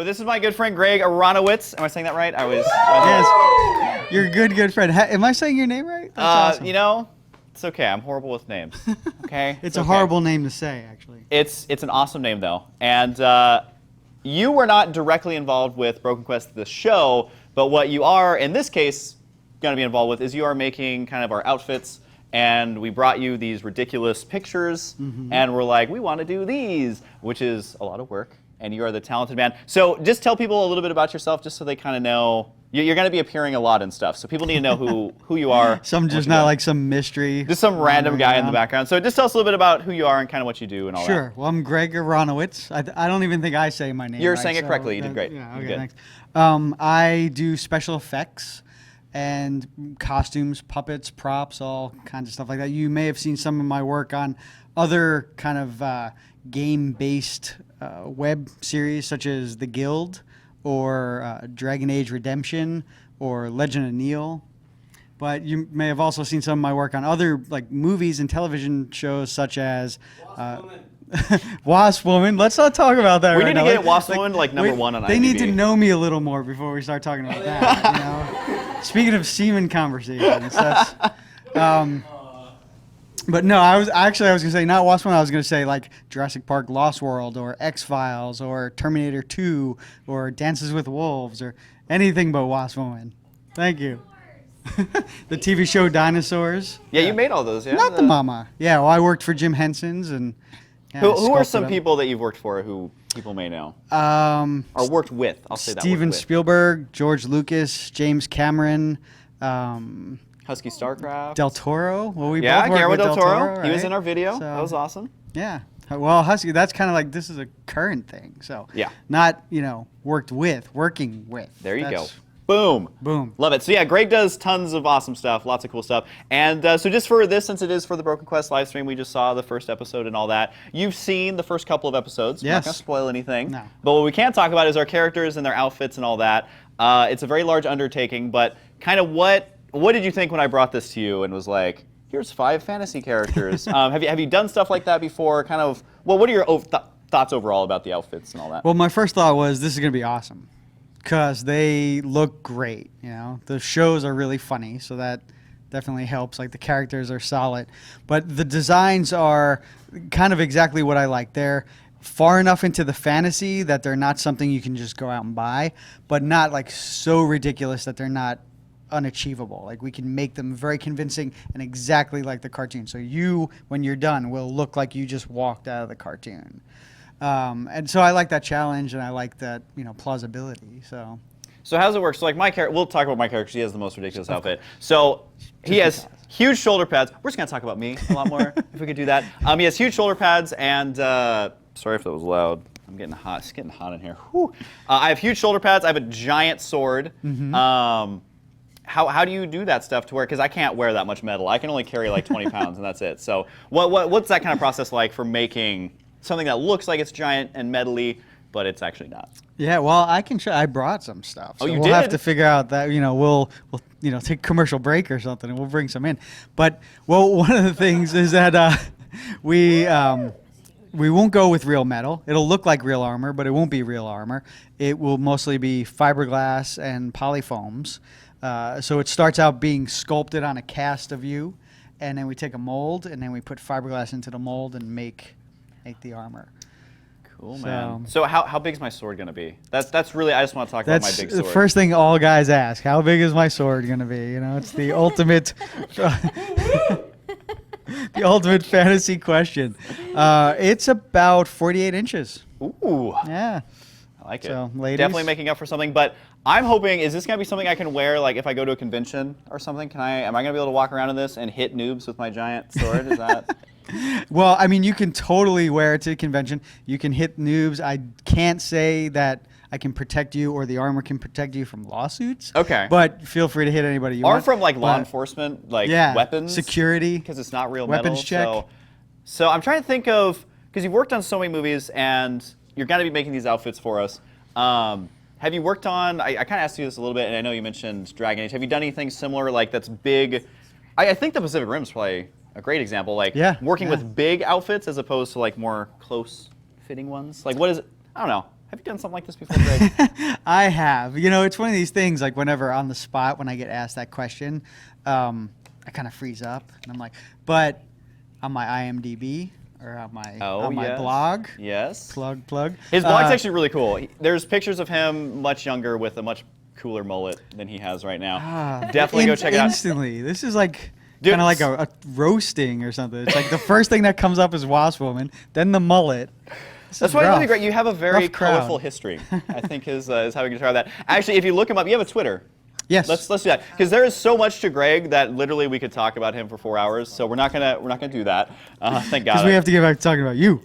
But this is my good friend Greg Aronowitz. Am I saying that right? Yes. You're a good friend. Am I saying your name right? That's awesome. You know, it's okay. I'm horrible with names. Okay. It's a horrible name to say, actually. It's an awesome name though, and you were not directly involved with Broken Quest the show, but what you are in this case going to be involved with is you are making kind of our outfits. And we brought you these ridiculous pictures, and we're like, we want to do these, which is a lot of work, and you are the talented man. So just tell people a little bit about yourself, just so they kind of know. You're going to be appearing a lot and stuff, so people need to know who you are. Just not like some mystery. Just some random guy in the background. So just tell us a little bit about who you are and kind of what you do and all that. Sure. Well, I'm Greg Aronowitz. I don't even think I say my name You're right, saying it correctly. You did great. Yeah, okay, thanks. I do special effects and costumes, puppets, props, all kinds of stuff like that. You may have seen some of my work on other kind of game-based web series such as The Guild or Dragon Age Redemption or Legend of Neil. But you may have also seen some of my work on other like movies and television shows such as Wasp Woman. Let's not talk about that. We right need now. to get Wasp Woman like number one on IMDb. They need to know me a little more before we start talking about that. You know? Speaking of semen conversations, that's, but no, I was gonna say not Wasp Woman. I was gonna say like Jurassic Park: Lost World or X-Files or Terminator 2 or Dances with Wolves or anything but Wasp Woman. Thank you. The TV show Dinosaurs. Yeah, you made all those. Yeah. Not the mama. Yeah, well, I worked for Jim Henson's and. Yeah, who are some people that you've worked for who people may know? Or worked with, I'll say that. Steven Spielberg, George Lucas, James Cameron, Husky Starcraft. Del Toro. Well, we both worked Guillermo with del Toro. right? He was in our video. So, that was awesome. Yeah. Well, Husky, that's kind of like, this is a current thing. So yeah. Not, working with. There you go. Boom. Boom. Love it. So yeah, Greg does tons of awesome stuff, lots of cool stuff. And so just for this, since it is for the Broken Quest live stream, we just saw the first episode and all that. You've seen the first couple of episodes. Yes. We're not going to spoil anything. No. But what we can talk about is our characters and their outfits and all that. It's a very large undertaking, but kind of what did you think when I brought this to you and was like, here's 5 fantasy characters? Have you done stuff like that before? Kind of, well, what are your thoughts overall about the outfits and all that? Well, my first thought was this is going to be awesome. Because they look great, The shows are really funny, so that definitely helps. Like, the characters are solid. But the designs are kind of exactly what I like. They're far enough into the fantasy that they're not something you can just go out and buy, but not, like, so ridiculous that they're not unachievable. Like, we can make them very convincing and exactly like the cartoon. So you, when you're done, will look like you just walked out of the cartoon. And so I like that challenge, and I like that plausibility. So how does it work? So like my character, we'll talk about my character. He has the most ridiculous outfit. So he has huge shoulder pads. We're just gonna talk about me a lot more if we could do that. He has huge shoulder pads, and sorry if that was loud. I'm getting hot. It's getting hot in here. Whew. I have huge shoulder pads. I have a giant sword. How do you do that stuff to where? Because I can't wear that much metal. I can only carry like 20 pounds, and that's it. So what's that kind of process like for making something that looks like it's giant and metally, but it's actually not? Yeah, well, I can show. I brought some stuff. So you we'll did? have to figure out that we'll take a commercial break or something, and we'll bring some in. But one of the things is that we won't go with real metal. It'll look like real armor, but it won't be real armor. It will mostly be fiberglass and polyfoams. So it starts out being sculpted on a cast of you, and then we take a mold, and then we put fiberglass into the mold and make the armor. Cool, man. So how big is my sword going to be? That's really, I just want to talk about my big sword. That's the first thing all guys ask. How big is my sword going to be? It's the ultimate the ultimate fantasy question. It's about 48 inches. Ooh. Yeah. I like it. So, ladies. Definitely making up for something, but I'm hoping, is this going to be something I can wear, like if I go to a convention or something? Am I going to be able to walk around in this and hit noobs with my giant sword? Is that... Well, I mean, you can totally wear it to a convention. You can hit noobs. I can't say that I can protect you or the armor can protect you from lawsuits. Okay. But feel free to hit anybody you want. Or from like law enforcement, like weapons. Security. Because it's not real weapons metal. check. So I'm trying to think of, because you've worked on so many movies and you're going to be making these outfits for us. Have you worked on, I kind of asked you this a little bit, and I know you mentioned Dragon Age. Have you done anything similar, like that's big? I think the Pacific Rim is probably a great example, like working with big outfits as opposed to like more close-fitting ones. Like what is it? I don't know. Have you done something like this before, Greg? I have. You know, it's one of these things, like whenever on the spot, when I get asked that question, I kind of freeze up. And I'm like, but on my IMDb or on my, blog. Yes. Plug. His blog's actually really cool. There's pictures of him much younger with a much cooler mullet than he has right now. Definitely go check it out. Instantly. This is like kind of like a roasting or something. It's like the first thing that comes up is Wasp Woman, then the mullet. That's why it's really great. You have a very colorful history, I think is how we can describe that. Actually, if you look him up, you have a Twitter. Yes. Let's do that because there is so much to Greg that literally we could talk about him for 4 hours. So we're not gonna do that. Thank God. Because we have to get back to talking about you.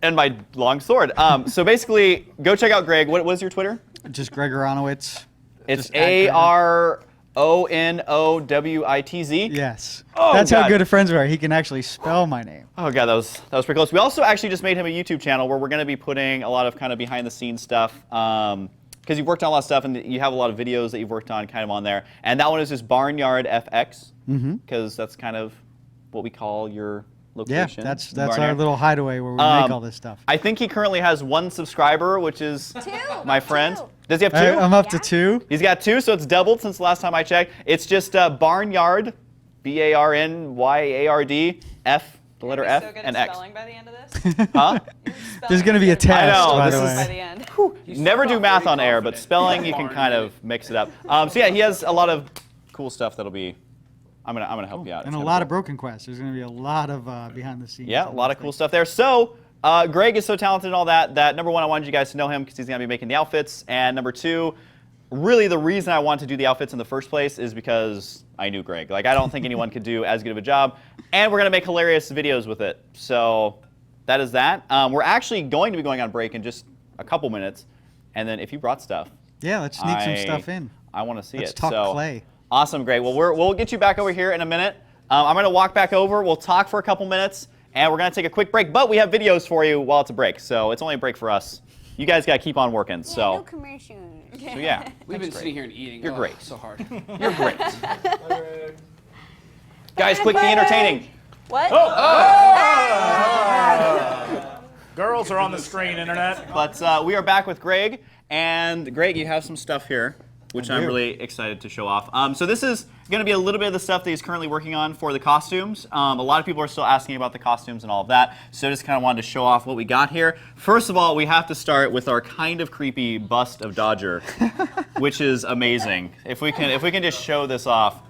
And my long sword. So basically, go check out Greg. What was your Twitter? Just Greg Aronowitz. It's ARONOWITZ. Yes. Oh, That's God. how good of friends we are. He can actually spell my name. Oh God, that was pretty close. We also actually just made him a YouTube channel where we're going to be putting a lot of kind of behind the scenes stuff. Because you've worked on a lot of stuff and you have a lot of videos that you've worked on kind of on there. And that one is just Barnyard FX because that's kind of what we call your location. Yeah, that's our little hideaway where we make all this stuff. I think he currently has 1 subscriber, which is my friend. 2. Does he have 2? I'm up to 2. He's got 2, so it's doubled since the last time I checked. It's just Barnyard, BARNYARD, F, the letter F, so good and at X. spelling by the end of this? Huh? There's going to be a test, I know, by this the is- way. By the end. Never do math on air, but spelling you can kind of mix it up. So yeah, he has a lot of cool stuff that'll be. I'm gonna help you out. And It's a gonna lot be of Broken Quest. There's going to be a lot of behind the scenes. Yeah, a lot of cool stuff there. So, Greg is so talented and all that, number 1, I wanted you guys to know him because he's going to be making the outfits. And number 2, really the reason I wanted to do the outfits in the first place is because I knew Greg. Like, I don't think anyone could do as good of a job. And we're going to make hilarious videos with it. So, that is that. We're actually going to be going on break in just a couple minutes. And then if you brought stuff. Yeah, let's sneak some stuff in. I want to see Let's it. talk so, clay. Awesome, Greg. Well, we'll get you back over here in a minute. I'm going to walk back over. We'll talk for a couple minutes, and we're going to take a quick break. But we have videos for you while it's a break, so it's only a break for us. You guys got to keep on working. No So commercials. yeah, We've been sitting here and eating. You're great. So hard. you're great. Guys, quick, be entertaining. What? Girls are on the screen, internet. But we are back with Greg, and Greg, you have some stuff here, which I'm really excited to show off. So this is going to be a little bit of the stuff that he's currently working on for the costumes. A lot of people are still asking about the costumes and all of that, so I just kind of wanted to show off what we got here. First of all, we have to start with our kind of creepy bust of Dodger, which is amazing. If we can just show this off.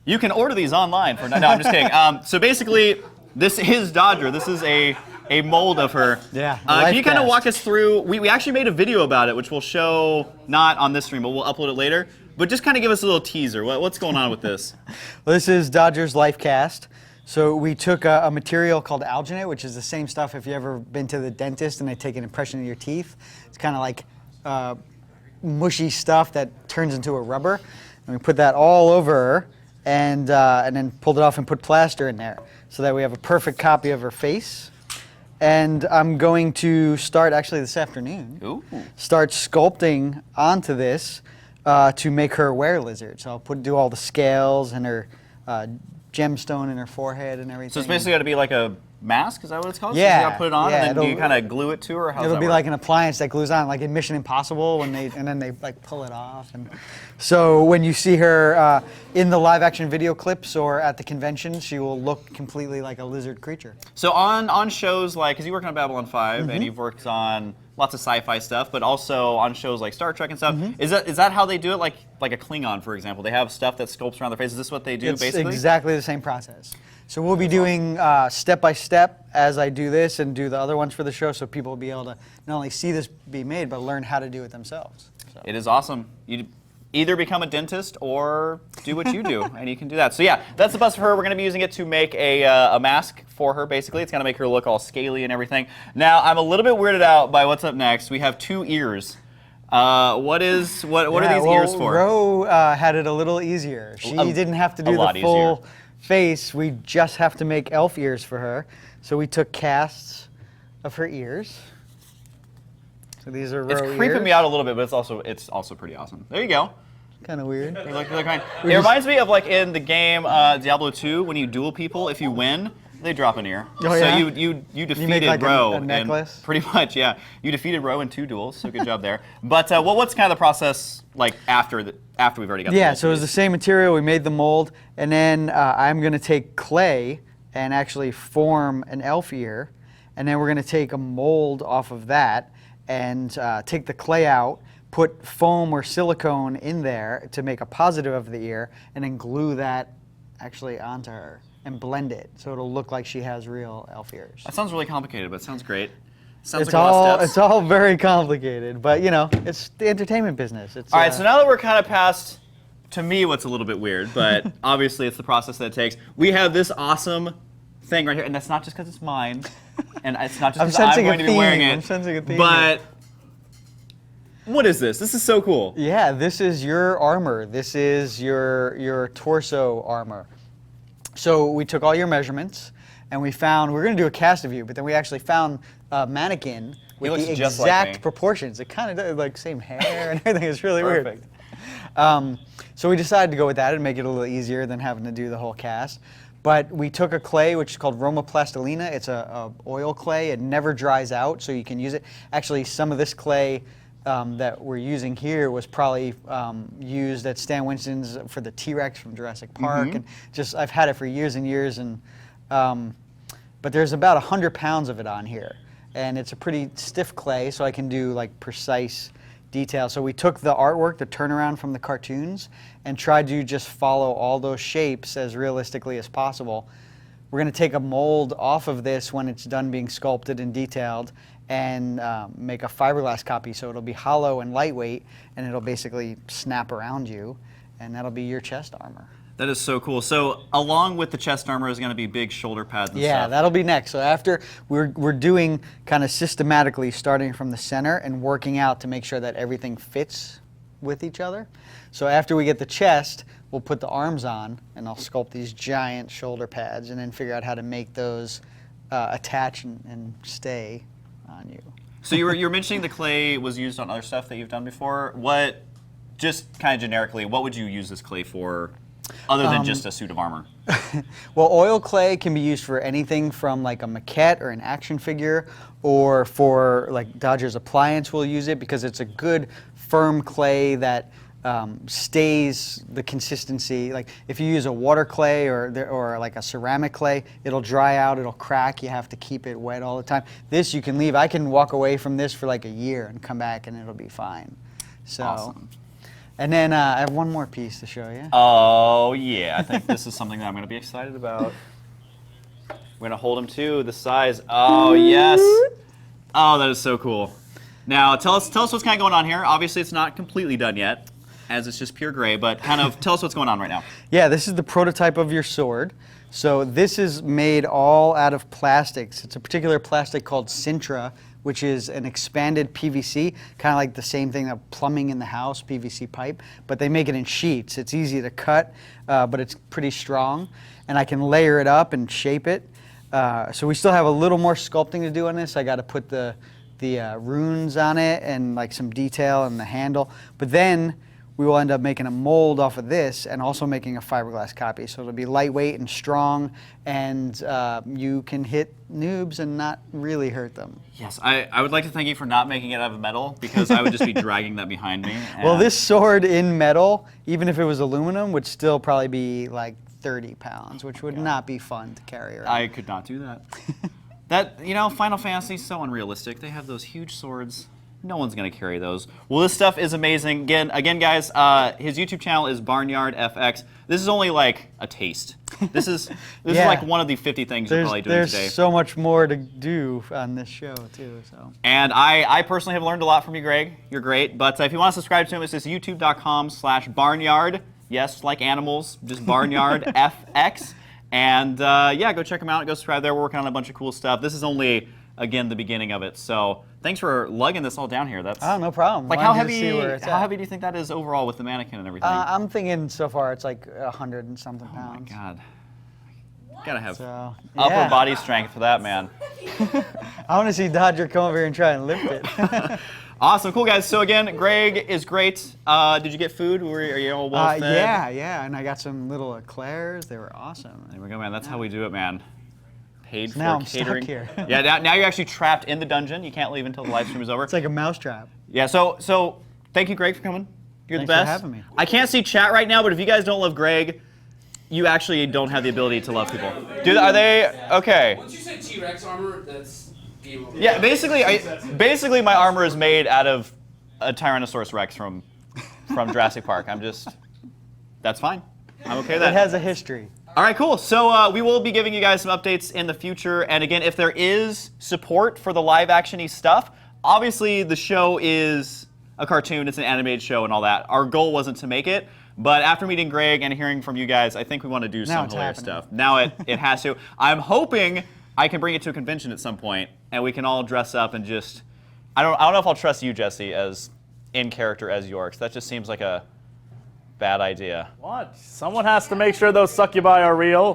You can order these online for no, I'm just kidding. So basically, this is Dodger. This is a mold of her. Yeah, Can you kind of Lifecast. walk us through? We actually made a video about it, which we'll show not on this stream, but we'll upload it later. But just kind of give us a little teaser. What's going on with this? Well, this is Dodger's Lifecast. So we took a material called alginate, which is the same stuff if you've ever been to the dentist and they take an impression of your teeth. It's kind of like mushy stuff that turns into a rubber. And we put that all over her and then pulled it off and put plaster in there so that we have a perfect copy of her face. And I'm going to start actually this afternoon. Ooh. Start sculpting onto this to make her a were-lizard. So I'll do all the scales and her gemstone in her forehead and everything. So it's basically got to be like a mask. Is that what it's called? Yeah, So you got to put it on, yeah, and then do you it'll- kind of glue it to her? Or how's It'll that be work? like an appliance that glues on, like in Mission Impossible, and then they like pull it off. And so when you see her in the live-action video clips or at the convention, she will look completely like a lizard creature. So on shows like, because you work on Babylon 5 and you've worked on lots of sci-fi stuff, but also on shows like Star Trek and stuff, is that how they do it? Like a Klingon, for example, they have stuff that sculpts around their face. Is this what they do It's basically? exactly the same process. So we'll be doing step by step as I do this and do the other ones for the show, so people will be able to not only see this be made, but learn how to do it themselves. So. It is awesome. You either become a dentist or do what you do, and you can do that. So yeah, that's the bust for her. We're going to be using it to make a mask for her, basically. It's going to make her look all scaly and everything. Now, I'm a little bit weirded out by what's up next. We have 2 ears. What are these ears for? Ro had it a little easier. She didn't have to do lot the full easier. face. We just have to make elf ears for her. So we took casts of her ears. So these are Ro It's ears. creeping me out a little bit, but it's also pretty awesome. There you go. Kind of weird. It reminds me of like in the game Diablo 2 when you duel people. If you win, they drop an ear. Oh, yeah? So you defeated make, like, Ro. a in- necklace? Pretty much, yeah. You defeated Ro in 2 duels, so good job there. But what's kind of the process like after we've already got the Yeah, mold so it was the same material. We made the mold, and then I'm going to take clay and actually form an elf ear, and then we're going to take a mold off of that and take the clay out, put foam or silicone in there to make a positive of the ear, and then glue that actually onto her and blend it so it'll look like she has real elf ears. That sounds really complicated, but it sounds great. Sounds It's like a lot all of steps. it's all very complicated, but you know, it's the entertainment business. It's All right, so now that we're kind of past, to me, what's a little bit weird, but obviously it's the process that it takes. We have this awesome thing right here, and that's not just because it's mine, and it's not just I'm because I'm sensing a going to be wearing theme. it. I'm sensing a theme But what is this? This is so cool. Yeah, this is your armor. This is your torso armor. So we took all your measurements, and we found we're going to do a cast of you, but then we actually found a mannequin with looks the just like exact me. proportions. It kind of does, like same hair and everything. It's really Perfect. weird. So we decided to go with that and make it a little easier than having to do the whole cast. But we took a clay which is called Roma plastilina. It's a oil clay. It never dries out, so you can use it. Actually, some of this clay that we're using here was probably used at Stan Winston's for the T-Rex from Jurassic Park, and just I've had it for years and years. And but there's about 100 pounds of it on here, and it's a pretty stiff clay, so I can do like precise detail. So we took the artwork, the turnaround from the cartoons, and tried to just follow all those shapes as realistically as possible. We're going to take a mold off of this when it's done being sculpted and detailed, and make a fiberglass copy, so it'll be hollow and lightweight, and it'll basically snap around you, and that'll be your chest armor. That is so cool. So along with the chest armor is going to be big shoulder pads and Yeah, stuff. that'll be next. So after we're doing kind of systematically starting from the center and working out to make sure that everything fits with each other. So after we get the chest, we'll put the arms on, and I'll sculpt these giant shoulder pads, and then figure out how to make those attach and stay on you. So you were mentioning the clay was used on other stuff that you've done before. What, just kind of generically, what would you use this clay for, other than just a suit of armor? Well, oil clay can be used for anything from like a maquette or an action figure, or for like Dodger's Appliance will use it because it's a good firm clay that stays the consistency. Like if you use a water clay or like a ceramic clay, it'll dry out, it'll crack, you have to keep it wet all the time. This you can leave. I can walk away from this for like a year and come back and it'll be fine. So, Awesome. And then I have one more piece to show you. Oh, yeah. I think this is something that I'm going to be excited about. We're going to hold him too, the size. Oh, yes. Oh, that is so cool. Now, tell us what's kind of going on here. Obviously, it's not completely done yet, as it's just pure gray, but kind of tell us what's going on right now. Yeah, this is the prototype of your sword. So this is made all out of plastics. It's a particular plastic called Sintra, which is an expanded PVC, kind of like the same thing that plumbing in the house, PVC pipe, but they make it in sheets. It's easy to cut, but it's pretty strong, and I can layer it up and shape it. So we still have a little more sculpting to do on this. I got to put the runes on it and like some detail in the handle, but then we will end up making a mold off of this and also making a fiberglass copy. So it'll be lightweight and strong, and you can hit noobs and not really hurt them. Yes, I would like to thank you for not making it out of metal, because I would just be dragging that behind me. Well, this sword in metal, even if it was aluminum, would still probably be like 30 pounds, which would not be fun to carry around. I could not do that. That, you know, Final Fantasy is so unrealistic. They have those huge swords. No one's going to carry those. Well, this stuff is amazing. Again, guys, his YouTube channel is Barnyard FX. This is only like a taste. This is Yeah. like one of the 50 things you're probably doing There's today. so much more to do on this show, too. So. And I personally have learned a lot from you, Greg. You're great. But if you want to subscribe to him, it's just youtube.com/barnyard. Yes, like animals, just Barnyard FX. And yeah, go check him out. Go subscribe there. We're working on a bunch of cool stuff. This is only, again, the beginning of it. So thanks for lugging this all down here. That's Oh, no problem. like Wanted how you to see where it's how at. heavy do you think that is overall with the mannequin and everything? I'm thinking so far it's like 100 and something Oh my pounds. God. Gotta have So, upper yeah. body strength for that, man. I want to see Dodger come over here and try and lift it. Awesome, cool guys. So again, Greg is great. Did you get food? Are you all well fed? Yeah, and I got some little eclairs. They were awesome. There we go, man. That's how we do it, man. paid for now I'm stuck catering. here. Yeah, now you're actually trapped in the dungeon. You can't leave until the live stream is over. It's like a mousetrap. Yeah, so thank you, Greg, for coming. You're Thanks the best. for having me. I can't see chat right now, but if you guys don't love Greg, you actually don't have the ability to love people. Are they okay? Once you said T-Rex armor, that's game over. Yeah, basically my armor is made out of a Tyrannosaurus Rex from Jurassic Park. That's fine. I'm okay with that. It has a history. All right, cool. So we will be giving you guys some updates in the future. And again, if there is support for the live-action-y stuff, obviously the show is a cartoon. It's an animated show and all that. Our goal wasn't to make it. But after meeting Greg and hearing from you guys, I think we want to do some hilarious stuff. Now it has to. I'm hoping I can bring it to a convention at some point, and we can all dress up and just... I don't know if I'll trust you, Jesse, as in character as Yorks. That just seems like a bad idea. What? Someone has to make sure those succubi are real.